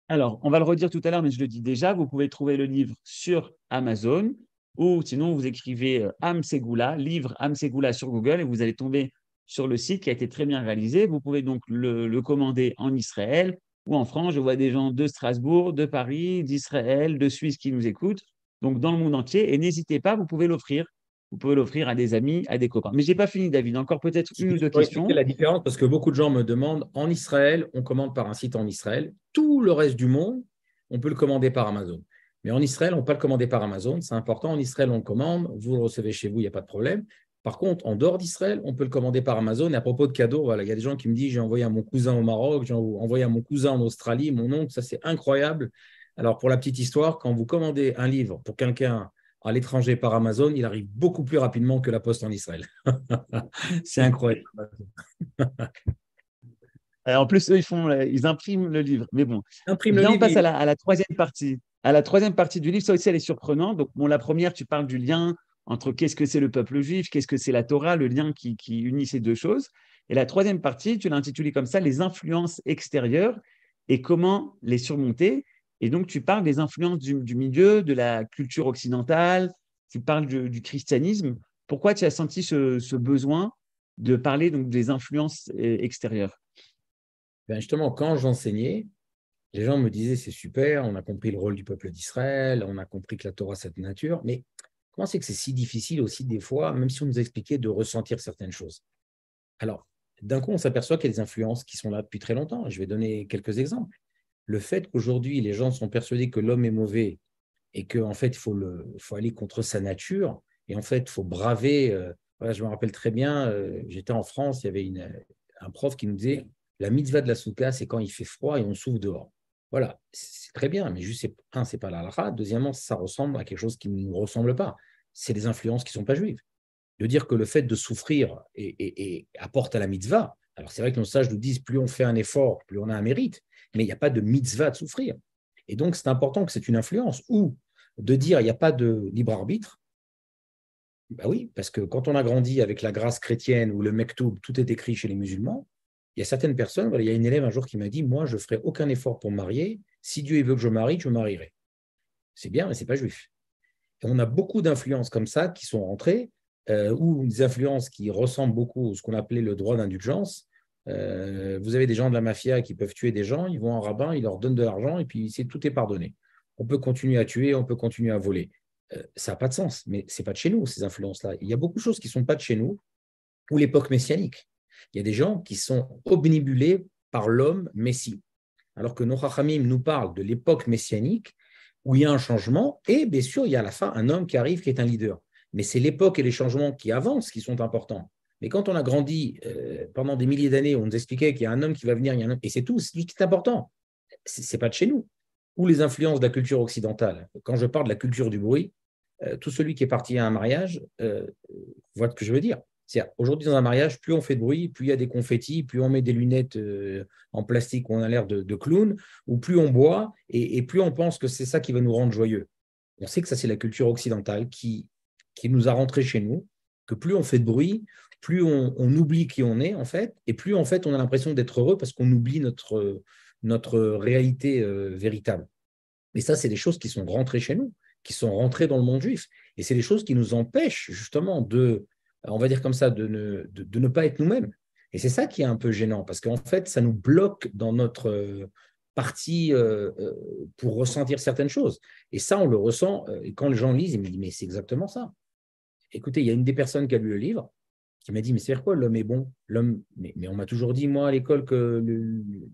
Alors, on va le redire tout à l'heure, mais je le dis déjà, vous pouvez trouver le livre sur Amazon ou sinon vous écrivez Am Segula, livre Am Segula sur Google et vous allez tomber sur le site qui a été très bien réalisé. Vous pouvez donc le commander en Israël ou en France. Je vois des gens de Strasbourg, de Paris, d'Israël, de Suisse qui nous écoutent, donc dans le monde entier. Et n'hésitez pas, vous pouvez l'offrir. Vous pouvez l'offrir à des amis, à des copains. Mais je n'ai pas fini, David. Encore peut-être une ou deux questions. La différence, parce que beaucoup de gens me demandent, en Israël, on commande par un site en Israël. Tout le reste du monde, on peut le commander par Amazon. Mais en Israël, on ne peut pas le commander par Amazon. C'est important. En Israël, on le commande. Vous le recevez chez vous, il n'y a pas de problème. Par contre, en dehors d'Israël, on peut le commander par Amazon. Et à propos de cadeaux, voilà, il y a des gens qui me disent, j'ai envoyé à mon cousin au Maroc, j'ai envoyé à mon cousin en Australie, mon oncle, ça c'est incroyable. Alors, pour la petite histoire, quand vous commandez un livre pour quelqu'un à l'étranger par Amazon, il arrive beaucoup plus rapidement que la poste en Israël. C'est incroyable. En plus, eux, ils impriment le livre. Mais bon, on passe à la troisième partie. À la troisième partie du livre, ça aussi, elle est surprenante. Donc, bon, la première, tu parles du lien entre qu'est-ce que c'est le peuple juif, qu'est-ce que c'est la Torah, le lien qui unit ces deux choses. Et la troisième partie, tu l'as intitulée comme ça, les influences extérieures et comment les surmonter. Et donc, tu parles des influences du milieu, de la culture occidentale, tu parles du christianisme. Pourquoi tu as senti ce besoin de parler donc, des influences extérieures? Ben justement, quand j'enseignais, les gens me disaient c'est super, on a compris le rôle du peuple d'Israël, on a compris que la Torah c'est de nature, mais comment c'est que c'est si difficile aussi des fois, même si on nous expliquait, de ressentir certaines choses? Alors, d'un coup, on s'aperçoit qu'il y a des influences qui sont là depuis très longtemps. Je vais donner quelques exemples. Le fait qu'aujourd'hui, les gens sont persuadés que l'homme est mauvais et qu'en fait, il faut aller contre sa nature et en fait, il faut braver. Voilà, je me rappelle très bien, j'étais en France, il y avait un prof qui nous disait la mitzvah de la souka, c'est quand il fait froid et on souffle dehors. Voilà, c'est très bien, mais juste, c'est pas la halakha. Deuxièmement, ça ressemble à quelque chose qui ne nous ressemble pas. C'est des influences qui ne sont pas juives. De dire que le fait de souffrir et apporte à la mitzvah, alors c'est vrai que nos sages nous disent plus on fait un effort, plus on a un mérite, mais il n'y a pas de mitzvah de souffrir. Et donc, c'est important que c'est une influence. Ou de dire il n'y a pas de libre arbitre, Bah oui, parce que quand on a grandi avec la grâce chrétienne ou le mektoub, tout est écrit chez les musulmans, il y a certaines personnes, voilà, il y a une élève un jour qui m'a dit, moi, je ne ferai aucun effort pour me marier. Si Dieu il veut que je me marierai. C'est bien, mais ce n'est pas juif. Et on a beaucoup d'influences comme ça qui sont rentrées, ou des influences qui ressemblent beaucoup à ce qu'on appelait le droit d'indulgence. Vous avez des gens de la mafia qui peuvent tuer des gens, ils vont en rabbin, ils leur donnent de l'argent et puis tout est pardonné. On peut continuer à tuer, on peut continuer à voler. Ça n'a pas de sens, mais ce n'est pas de chez nous, ces influences-là. Il y a beaucoup de choses qui ne sont pas de chez nous, ou l'époque messianique. Il y a des gens qui sont obnubilés par l'homme messie. Alors que nos Chachamim nous parlent de l'époque messianique où il y a un changement et bien sûr, il y a à la fin un homme qui arrive qui est un leader. Mais c'est l'époque et les changements qui avancent qui sont importants. Mais quand on a grandi pendant des milliers d'années, on nous expliquait qu'il y a un homme qui va venir, il y a un homme, et c'est tout, c'est lui qui est important. C'est pas de chez nous. Ou les influences de la culture occidentale. Quand je parle de la culture du bruit, tout celui qui est parti à un mariage voit ce que je veux dire. Aujourd'hui, dans un mariage, plus on fait de bruit, plus il y a des confettis, plus on met des lunettes en plastique où on a l'air de clown, ou plus on boit, et plus on pense que c'est ça qui va nous rendre joyeux. On sait que ça, c'est la culture occidentale qui nous a rentré chez nous, que plus on fait de bruit, plus on oublie qui on est, en fait, et plus, en fait, on a l'impression d'être heureux parce qu'on oublie notre réalité véritable. Mais ça, c'est des choses qui sont rentrées chez nous, qui sont rentrées dans le monde juif. Et c'est des choses qui nous empêchent, justement, on va dire comme ça, de ne pas être nous-mêmes. Et c'est ça qui est un peu gênant, parce qu'en fait, ça nous bloque dans notre partie pour ressentir certaines choses. Et ça, on le ressent, et quand les gens lisent, ils me disent, mais c'est exactement ça. Écoutez, il y a une des personnes qui a lu le livre, qui m'a dit, mais c'est quoi l'homme est bon? Mais on m'a toujours dit, moi, à l'école, que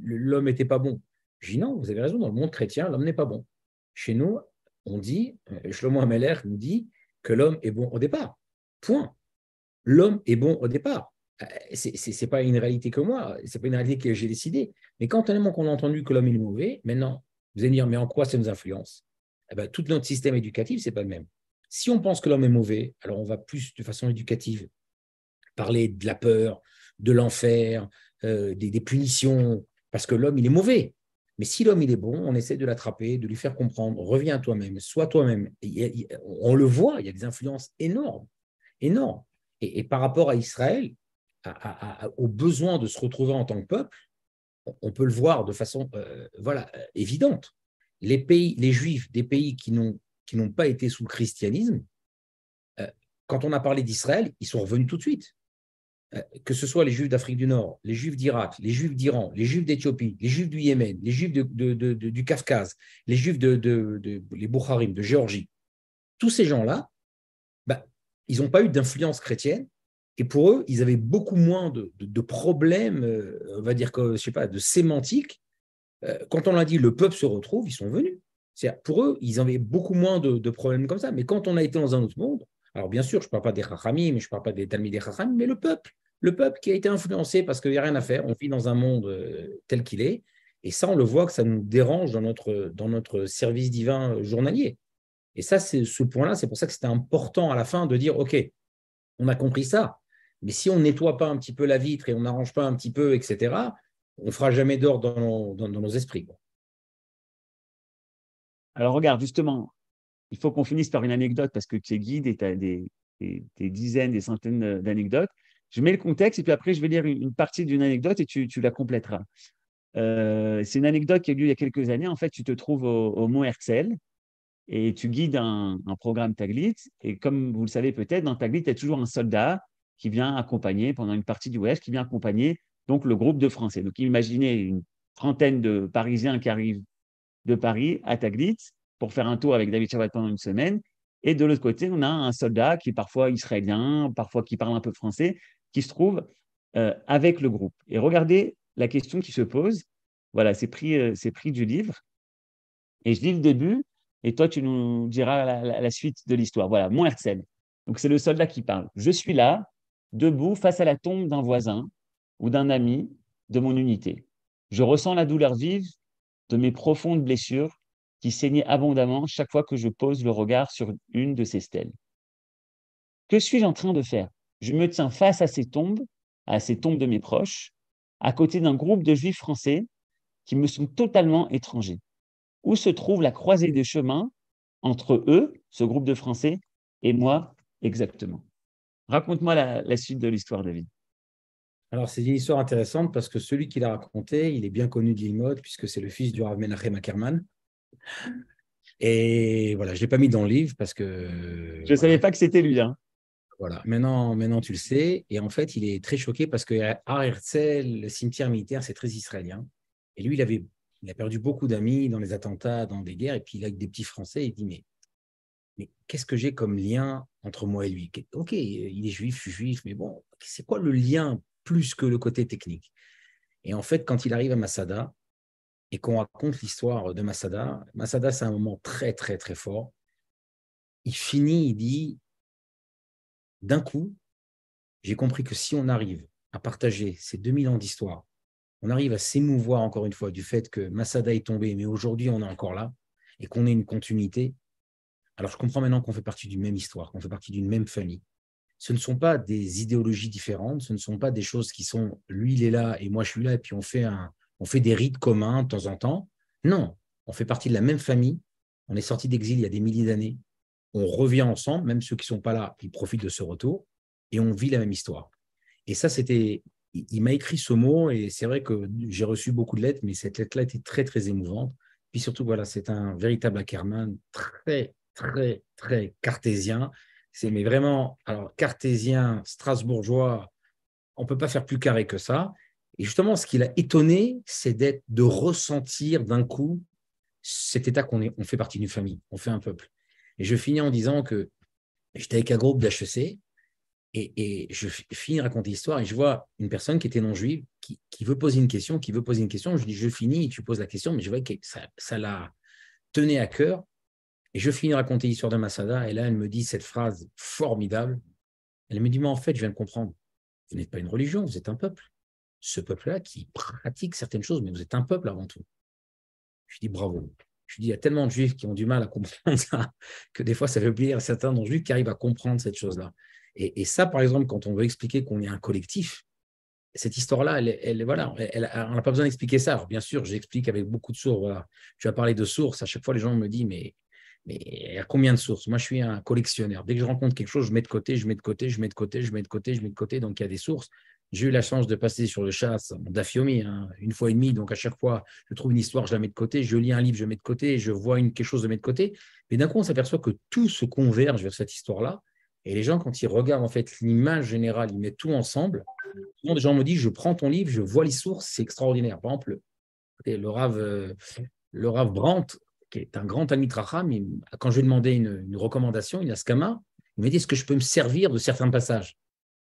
l'homme n'était pas bon. Je dis, non, vous avez raison, dans le monde chrétien, l'homme n'est pas bon. Chez nous, on dit, Shlomo Ameler nous dit que l'homme est bon au départ. Point. L'homme est bon au départ. Ce n'est pas une réalité que moi, ce n'est pas une réalité que j'ai décidée. Mais quand tellement qu'on a entendu que l'homme est mauvais, maintenant, vous allez me dire, mais en quoi ça nous influence? Eh bien, tout notre système éducatif, ce n'est pas le même. Si on pense que l'homme est mauvais, alors on va plus de façon éducative parler de la peur, de l'enfer, des punitions, parce que l'homme, il est mauvais. Mais si l'homme, il est bon, on essaie de l'attraper, de lui faire comprendre, reviens à toi-même, sois toi-même. On le voit, il y a des influences énormes, énormes. Et par rapport à Israël, au besoin de se retrouver en tant que peuple, on peut le voir de façon évidente. Les Juifs des pays qui n'ont pas été sous le christianisme, quand on a parlé d'Israël, ils sont revenus tout de suite. Que ce soit les Juifs d'Afrique du Nord, les Juifs d'Irak, les Juifs d'Iran, les Juifs d'Éthiopie, les Juifs du Yémen, les Juifs du Kafkaz, les Juifs les Boukharim, de Géorgie, tous ces gens-là, ils n'ont pas eu d'influence chrétienne, et pour eux, ils avaient beaucoup moins de problèmes, on va dire que, je sais pas, de sémantique. Quand on a dit le peuple se retrouve, ils sont venus. Pour eux, ils avaient beaucoup moins de problèmes comme ça. Mais quand on a été dans un autre monde, alors bien sûr, je ne parle pas des Chachamim, mais je ne parle pas des Talmidei Chachamim, mais le peuple qui a été influencé parce qu'il n'y a rien à faire, on vit dans un monde tel qu'il est, et ça, on le voit que ça nous dérange dans notre service divin journalier. Et ça, c'est ce point-là, c'est pour ça que c'était important à la fin de dire, OK, on a compris ça, mais si on ne nettoie pas un petit peu la vitre et on n'arrange pas un petit peu, etc., on ne fera jamais d'ordre dans nos esprits. Alors regarde, justement, il faut qu'on finisse par une anecdote parce que tu es guide et tu as des dizaines, des centaines d'anecdotes. Je mets le contexte et puis après, je vais lire une partie d'une anecdote et tu la compléteras. C'est une anecdote qui a eu lieu il y a quelques années. En fait, tu te trouves au Mont Herzl et tu guides un programme Taglit. Et comme vous le savez peut-être, dans Taglit, il y a toujours un soldat qui vient accompagner, pendant une partie du voyage, qui vient accompagner donc, le groupe de Français. Donc, imaginez une trentaine de Parisiens qui arrivent de Paris à Taglit pour faire un tour avec David Chabat pendant une semaine. Et de l'autre côté, on a un soldat qui est parfois israélien, parfois qui parle un peu français, qui se trouve avec le groupe. Et regardez la question qui se pose. Voilà, c'est pris du livre. Et je lis le début, et toi, tu nous diras la suite de l'histoire. Voilà, Mont Herzl. Donc, c'est le soldat qui parle. Je suis là, debout, face à la tombe d'un voisin ou d'un ami de mon unité. Je ressens la douleur vive de mes profondes blessures qui saignaient abondamment chaque fois que je pose le regard sur une de ces stèles. Que suis-je en train de faire? Je me tiens face à ces tombes de mes proches, à côté d'un groupe de juifs français qui me sont totalement étrangers. Où se trouve la croisée des chemins entre eux, ce groupe de Français, et moi exactement? Raconte-moi la suite de l'histoire, David. Alors, c'est une histoire intéressante parce que celui qui l'a raconté, il est bien connu de l'Ilmod puisque c'est le fils du Rav Menachem Ackerman. Et voilà, je ne l'ai pas mis dans le livre parce que Je ne savais pas que c'était lui. Hein. voilà. Maintenant, tu le sais. Et en fait, il est très choqué parce que Har Herzl, le cimetière militaire, c'est très israélien. Et lui, il a perdu beaucoup d'amis dans les attentats, dans des guerres. Et puis, il a des petits Français. Il dit, mais qu'est-ce que j'ai comme lien entre moi et lui? Ok, il est juif, je suis juif, mais bon, c'est quoi le lien plus que le côté technique? Et en fait, quand il arrive à Masada et qu'on raconte l'histoire de Masada, Masada, c'est un moment très, très, très fort. Il finit, il dit, d'un coup, j'ai compris que si on arrive à partager ces 2000 ans d'histoire, on arrive à s'émouvoir encore une fois du fait que Masada est tombé, mais aujourd'hui on est encore là et qu'on ait une continuité. Alors je comprends maintenant qu'on fait partie d'une même histoire, qu'on fait partie d'une même famille. Ce ne sont pas des idéologies différentes, ce ne sont pas des choses qui sont lui il est là et moi je suis là et puis on fait des rites communs de temps en temps. Non, on fait partie de la même famille. On est sorti d'exil il y a des milliers d'années. On revient ensemble, même ceux qui ne sont pas là, ils profitent de ce retour et on vit la même histoire. Et ça, il m'a écrit ce mot et c'est vrai que j'ai reçu beaucoup de lettres, mais cette lettre-là était très, très émouvante. Puis surtout, voilà, c'est un véritable Ackerman, très, très, très cartésien. Mais vraiment, alors cartésien, strasbourgeois, on ne peut pas faire plus carré que ça. Et justement, ce qui l'a étonné, c'est de ressentir d'un coup cet état on fait partie d'une famille, on fait un peuple. Et je finis en disant que j'étais avec un groupe d'HEC et je finis de raconter l'histoire et je vois une personne qui était non-juive qui veut poser une question, Je dis, je finis et tu poses la question, mais je vois que ça la tenait à cœur. Et je finis de raconter l'histoire de Masada et là, elle me dit cette phrase formidable. Elle me dit, mais en fait, je viens de comprendre. Vous n'êtes pas une religion, vous êtes un peuple. Ce peuple-là qui pratique certaines choses, mais vous êtes un peuple avant tout. Je dis bravo. Je dis, il y a tellement de juifs qui ont du mal à comprendre ça, que des fois, ça fait oublier certains non-juifs qui arrivent à comprendre cette chose-là. Et ça, par exemple, quand on veut expliquer qu'on est un collectif, cette histoire-là, on n'a pas besoin d'expliquer ça. Alors, bien sûr, j'explique avec beaucoup de sources. Voilà. Tu as parlé de sources. À chaque fois, les gens me disent, mais il y a combien de sources? Moi, je suis un collectionneur. Dès que je rencontre quelque chose, je mets de côté, je mets de côté, je mets de côté, je mets de côté, je mets de côté. Donc, il y a des sources. J'ai eu la chance de passer sur le chasse, d'Afiomi, une fois et demie. Donc, à chaque fois, je trouve une histoire, je la mets de côté. Je lis un livre, je mets de côté. Je vois quelque chose, je mets de côté. Mais d'un coup, on s'aperçoit que tout se converge vers cette histoire-là. Et les gens, quand ils regardent en fait l'image générale, ils mettent tout ensemble. Souvent, des gens me disent, je prends ton livre, je vois les sources, c'est extraordinaire. Par exemple, le Rav Brandt, qui est un grand ami de Raham, quand je lui ai demandé une recommandation, il a Skama, il m'a dit, est-ce que je peux me servir de certains passages?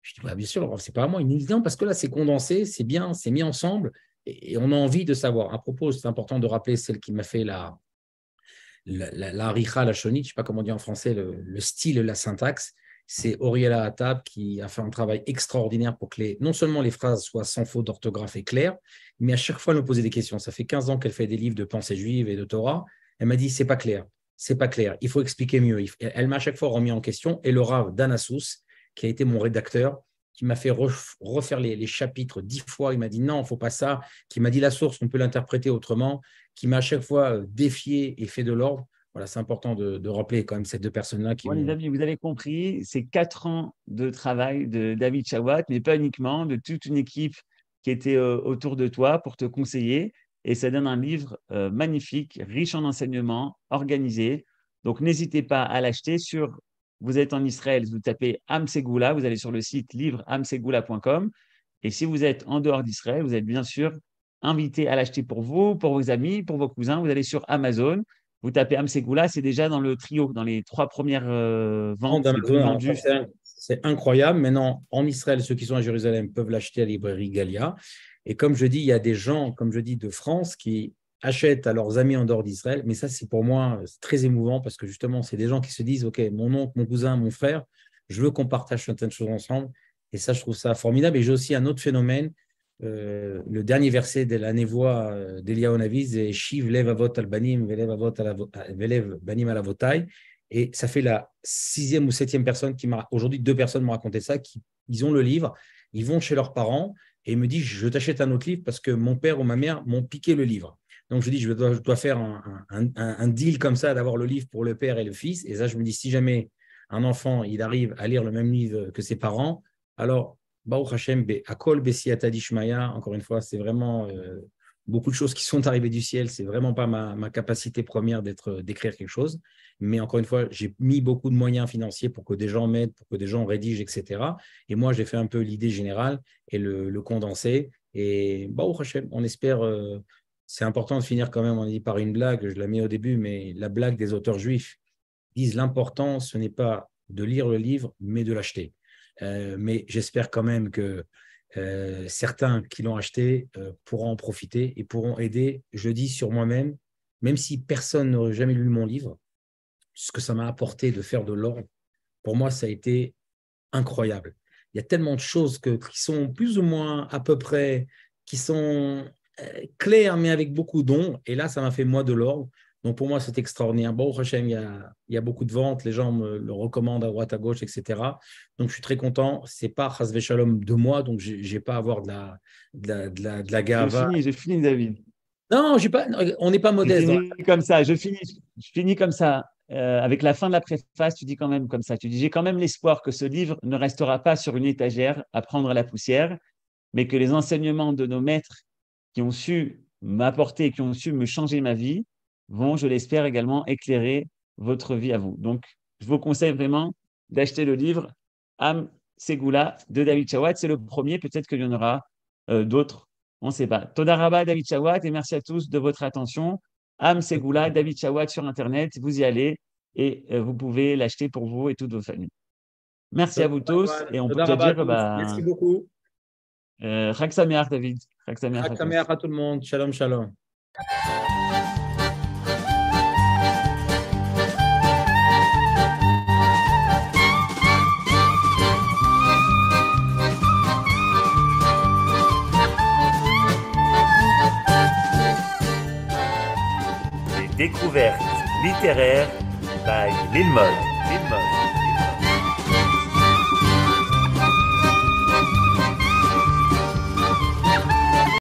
Je dis, bah, bien sûr, c'est pas à moi. Il me dit, non, parce que là, c'est condensé, c'est bien, c'est mis ensemble, et on a envie de savoir. À propos, c'est important de rappeler celle qui m'a fait la haricha, la shonit, je ne sais pas comment dire en français, le style, la syntaxe. C'est Auriella Attab qui a fait un travail extraordinaire pour que non seulement les phrases soient sans faute d'orthographe et claires, mais à chaque fois, elle nous posait des questions. Ça fait 15 ans qu'elle fait des livres de pensée juive et de Torah. Elle m'a dit, c'est pas clair, c'est pas clair, il faut expliquer mieux. Elle m'a à chaque fois remis en question. Et le Rav Danassus, qui a été mon rédacteur, qui m'a fait refaire les chapitres 10 fois, il m'a dit non, il ne faut pas ça, qui m'a dit la source, on peut l'interpréter autrement, qui m'a à chaque fois défié et fait de l'ordre. Voilà, c'est important de rappeler quand même ces deux personnes-là qui Bon, les amis, vous avez compris, c'est 4 ans de travail de David Chawat, mais pas uniquement, de toute une équipe qui était autour de toi pour te conseiller. Et ça donne un livre magnifique, riche en enseignements, organisé. Donc, n'hésitez pas à l'acheter vous êtes en Israël, vous tapez Amsegoula, vous allez sur le site livreamsegoula.com. Et si vous êtes en dehors d'Israël, vous êtes bien sûr invité à l'acheter pour vous, pour vos amis, pour vos cousins. Vous allez sur Amazon. Vous tapez Amsegoula, c'est déjà dans le trio, dans les 3 premières ventes les plus vendues. C'est incroyable. Maintenant, en Israël, ceux qui sont à Jérusalem peuvent l'acheter à la librairie Galia. Et comme je dis, il y a des gens, comme je dis, de France qui achètent à leurs amis en dehors d'Israël. Mais ça, c'est pour moi très émouvant parce que justement, c'est des gens qui se disent, OK, mon oncle, mon cousin, mon frère, je veux qu'on partage certaines choses ensemble. Et ça, je trouve ça formidable. Et j'ai aussi un autre phénomène. Le dernier verset de la névoie d'Eliyahu Navi, c'est Shiv lev avot al banim velev banim al avotai. Et ça fait la 6e ou 7e personne aujourd'hui 2 personnes m'ont raconté ça, ils ont le livre, ils vont chez leurs parents et ils me disent, je t'achète un autre livre parce que mon père ou ma mère m'ont piqué le livre. Donc je dis, je dois faire un deal comme ça, d'avoir le livre pour le père et le fils. Et ça, je me dis, si jamais un enfant, il arrive à lire le même livre que ses parents, alors, Baruch Hashem, Akol Besiata Dishmaya, encore une fois, c'est vraiment beaucoup de choses qui sont arrivées du ciel. C'est vraiment pas ma capacité première d'écrire quelque chose. Mais encore une fois, j'ai mis beaucoup de moyens financiers pour que des gens m'aident, pour que des gens rédigent, etc. Et moi, j'ai fait un peu l'idée générale et le condensé. Et Baruch Hashem, on espère. C'est important de finir quand même, on dit par une blague, je la mets au début, mais la blague des auteurs juifs disent l'important, ce n'est pas de lire le livre, mais de l'acheter. Mais j'espère quand même que certains qui l'ont acheté pourront en profiter et pourront aider, je dis sur moi-même, même si personne n'aurait jamais lu mon livre, ce que ça m'a apporté de faire de l'ordre, pour moi, ça a été incroyable. Il y a tellement de choses qui sont plus ou moins à peu près, qui sont claires, mais avec beaucoup d'ombre. Et là, ça m'a fait moi de l'ordre. Donc, pour moi, c'est extraordinaire. Bon, Hachem, il y a beaucoup de ventes. Les gens me le recommandent à droite, à gauche, etc. Donc, je suis très content. Ce n'est pas Chasvé Shalom de moi, donc je n'ai pas à avoir de la gava. Je finis, David. Non, on n'est pas modeste. Je finis comme ça. Je finis comme ça. Avec la fin de la préface, tu dis quand même comme ça. Tu dis, j'ai quand même l'espoir que ce livre ne restera pas sur une étagère à prendre la poussière, mais que les enseignements de nos maîtres qui ont su m'apporter, qui ont su me changer ma vie, vont, je l'espère, également éclairer votre vie à vous. Donc, je vous conseille vraiment d'acheter le livre Am Segula de David Chawat. C'est le premier, peut-être qu'il y en aura d'autres, on ne sait pas. Toda Rabba, David Chawat, et merci à tous de votre attention. Am Segula, David Chawat sur Internet, vous y allez et vous pouvez l'acheter pour vous et toutes vos familles. Merci à vous tous et on peut dire… Merci beaucoup. Chag Sameach, David. Chag Sameach à tout le monde. Shalom, shalom. Les découvertes littéraires by Lilmod.